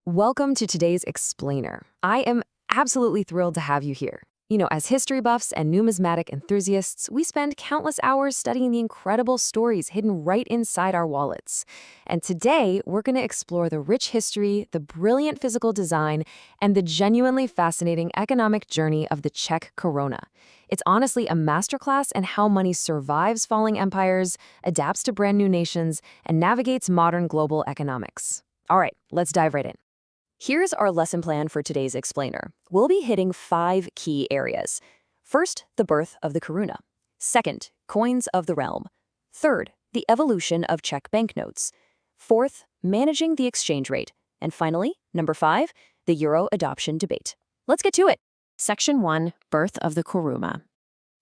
Welcome to today's Explainer. I am absolutely thrilled to have you here. As history buffs and numismatic enthusiasts, we spend countless hours studying the incredible stories hidden right inside our wallets. And today, we're going to explore the rich history, the brilliant physical design, and the genuinely fascinating economic journey of the Czech Koruna. It's honestly a masterclass in how money survives falling empires, adapts to brand new nations, and navigates modern global economics. All right, let's dive right in. Here's our lesson plan for today's Explainer. We'll be hitting 5 key areas. First, the birth of the koruna. Second, coins of the realm. Third, the evolution of Czech banknotes. Fourth, managing the exchange rate. And finally, number 5, the euro adoption debate. Let's get to it. Section 1, birth of the koruna.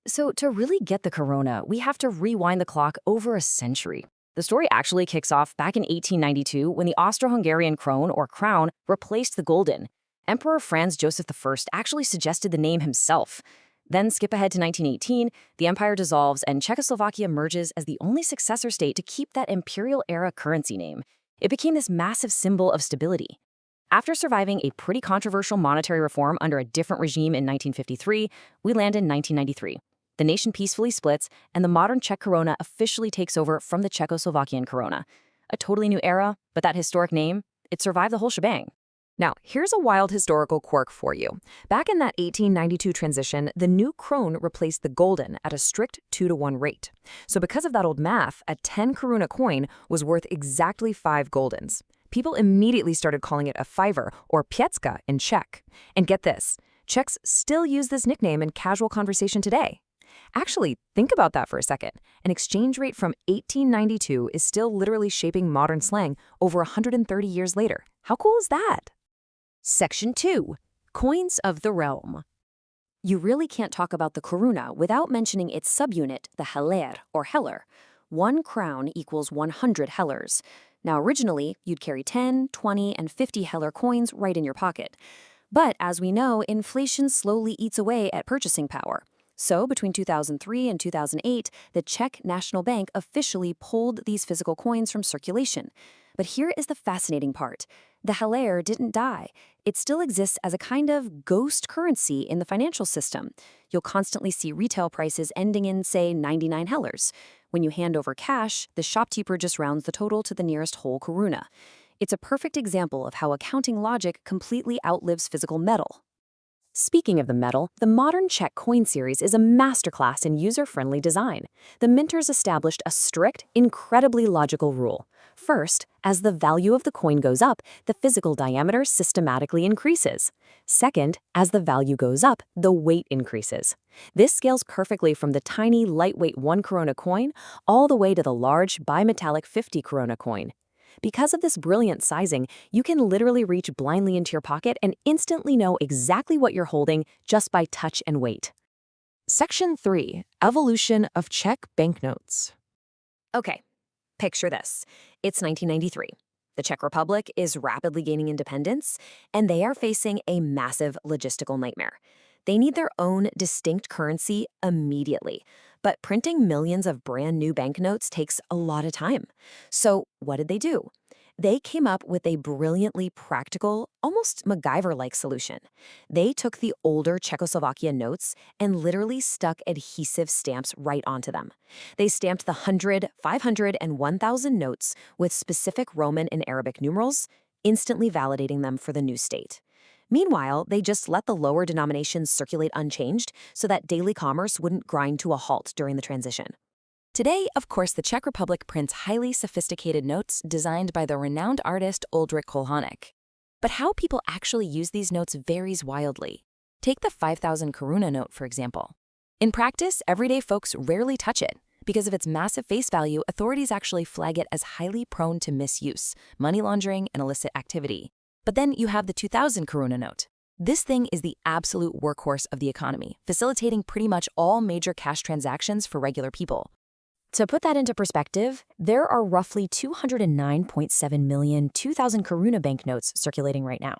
So to really get the koruna, we have to rewind the clock over a century. The story actually kicks off back in 1892 when the Austro-Hungarian krone, or crown, replaced the gulden. Emperor Franz Joseph I actually suggested the name himself. Then skip ahead to 1918, the empire dissolves and Czechoslovakia emerges as the only successor state to keep that imperial-era currency name. It became this massive symbol of stability. After surviving a pretty controversial monetary reform under a different regime in 1953, we land in 1993. The nation peacefully splits, and the modern Czech koruna officially takes over from the Czechoslovakian koruna. A totally new era, but that historic name, it survived the whole shebang. Now, here's a wild historical quirk for you. Back in that 1892 transition, the new krone replaced the gulden at a strict 2-to-1 rate. So because of that old math, a 10 koruna coin was worth exactly 5 guldens. People immediately started calling it a fiver, or pětka in Czech. And get this, Czechs still use this nickname in casual conversation today. Actually, think about that for a second. An exchange rate from 1892 is still literally shaping modern slang over 130 years later. How cool is that? Section 2, coins of the realm. You really can't talk about the koruna without mentioning its subunit, the heller, or heller. 1 crown equals 100 hellers. Now, originally, you'd carry 10, 20, and 50 heller coins right in your pocket. But as we know, inflation slowly eats away at purchasing power. So between 2003 and 2008, the Czech National Bank officially pulled these physical coins from circulation. But here is the fascinating part. The heller didn't die. It still exists as a kind of ghost currency in the financial system. You'll constantly see retail prices ending in, say, 99 hellers. When you hand over cash, the shopkeeper just rounds the total to the nearest whole koruna. It's a perfect example of how accounting logic completely outlives physical metal. Speaking of the metal, the modern Czech coin series is a masterclass in user-friendly design. The minters established a strict, incredibly logical rule. First, as the value of the coin goes up, the physical diameter systematically increases. Second, as the value goes up, the weight increases. This scales perfectly from the tiny, lightweight 1 koruna coin all the way to the large, bimetallic 50 koruna coin. Because of this brilliant sizing, you can literally reach blindly into your pocket and instantly know exactly what you're holding just by touch and weight. Section 3, evolution of Czech banknotes. Okay, picture this. It's 1993. The Czech Republic is rapidly gaining independence, and they are facing a massive logistical nightmare. They need their own distinct currency immediately. But printing millions of brand new banknotes takes a lot of time. So what did they do? They came up with a brilliantly practical, almost MacGyver-like solution. They took the older Czechoslovakian notes and literally stuck adhesive stamps right onto them. They stamped the 100, 500, and 1,000 notes with specific Roman and Arabic numerals, instantly validating them for the new state. Meanwhile, they just let the lower denominations circulate unchanged so that daily commerce wouldn't grind to a halt during the transition. Today, of course, the Czech Republic prints highly sophisticated notes designed by the renowned artist Oldřich Kolhanek. But how people actually use these notes varies wildly. Take the 5,000 koruna note, for example. In practice, everyday folks rarely touch it. Because of its massive face value, authorities actually flag it as highly prone to misuse, money laundering, and illicit activity. But then you have the 2,000 koruna note. This thing is the absolute workhorse of the economy, facilitating pretty much all major cash transactions for regular people. To put that into perspective, there are roughly 209.7 million 2,000 koruna banknotes circulating right now.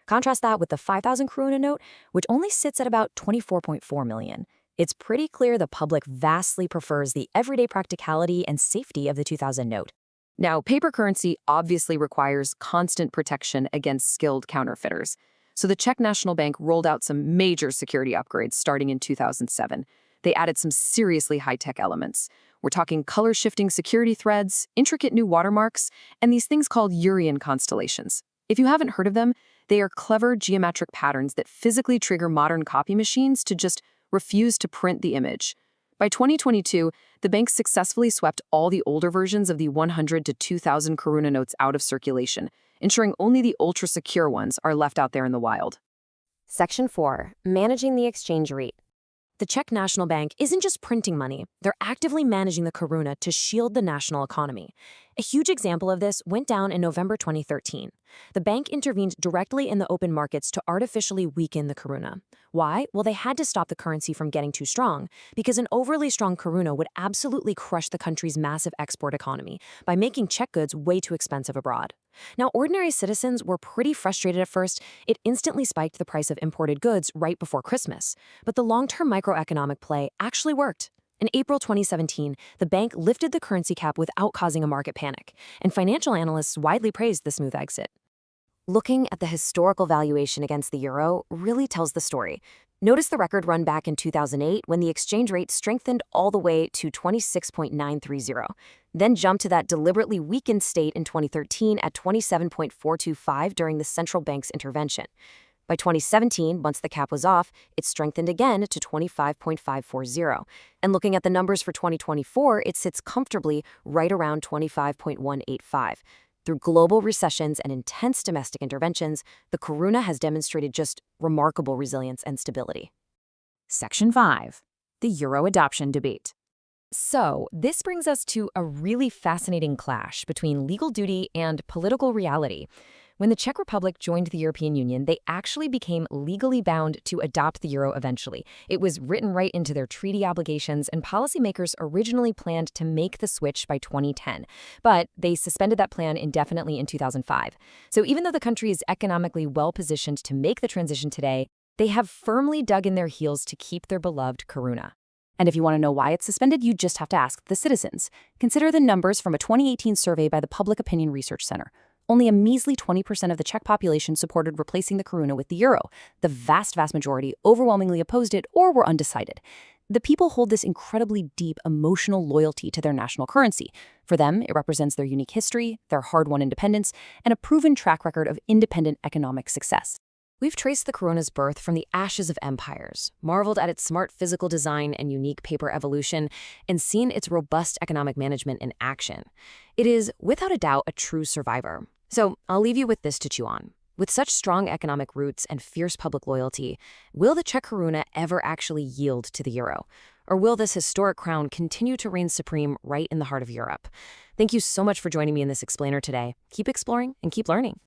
Contrast that with the 5,000 koruna note, which only sits at about 24.4 million. It's pretty clear the public vastly prefers the everyday practicality and safety of the 2,000 note. Now, paper currency obviously requires constant protection against skilled counterfeiters. So the Czech National Bank rolled out some major security upgrades starting in 2007. They added some seriously high-tech elements. We're talking color-shifting security threads, intricate new watermarks, and these things called Urian constellations. If you haven't heard of them, they are clever geometric patterns that physically trigger modern copy machines to just refuse to print the image. By 2022, the bank successfully swept all the older versions of the 100 to 2,000 Koruna notes out of circulation, ensuring only the ultra-secure ones are left out there in the wild. Section 4. Managing the exchange rate. The Czech National Bank isn't just printing money, they're actively managing the koruna to shield the national economy. A huge example of this went down in November 2013. The bank intervened directly in the open markets to artificially weaken the koruna. Why? Well, they had to stop the currency from getting too strong, because an overly strong koruna would absolutely crush the country's massive export economy by making Czech goods way too expensive abroad. Now, ordinary citizens were pretty frustrated at first. It instantly spiked the price of imported goods right before Christmas. But the long-term microeconomic play actually worked. In April 2017, the bank lifted the currency cap without causing a market panic, and financial analysts widely praised the smooth exit. Looking at the historical valuation against the euro really tells the story. Notice the record run back in 2008 when the exchange rate strengthened all the way to 26.930, then jumped to that deliberately weakened state in 2013 at 27.425 during the central bank's intervention. By 2017, once the cap was off, it strengthened again to 25.540. And looking at the numbers for 2024, it sits comfortably right around 25.185. Through global recessions and intense domestic interventions, the koruna has demonstrated just remarkable resilience and stability. Section 5. The Euro adoption debate. So, this brings us to a really fascinating clash between legal duty and political reality. When the Czech Republic joined the European Union, they actually became legally bound to adopt the euro eventually. It was written right into their treaty obligations, and policymakers originally planned to make the switch by 2010. But they suspended that plan indefinitely in 2005. So even though the country is economically well-positioned to make the transition today, they have firmly dug in their heels to keep their beloved koruna. And if you want to know why it's suspended, you just have to ask the citizens. Consider the numbers from a 2018 survey by the Public Opinion Research Center. Only a measly 20% of the Czech population supported replacing the koruna with the euro. The vast majority overwhelmingly opposed it or were undecided. The people hold this incredibly deep emotional loyalty to their national currency. For them, it represents their unique history, their hard-won independence, and a proven track record of independent economic success. We've traced the koruna's birth from the ashes of empires, marveled at its smart physical design and unique paper evolution, and seen its robust economic management in action. It is, without a doubt, a true survivor. So I'll leave you with this to chew on. With such strong economic roots and fierce public loyalty, will the Czech koruna ever actually yield to the euro? Or will this historic crown continue to reign supreme right in the heart of Europe? Thank you so much for joining me in this explainer today. Keep exploring and keep learning.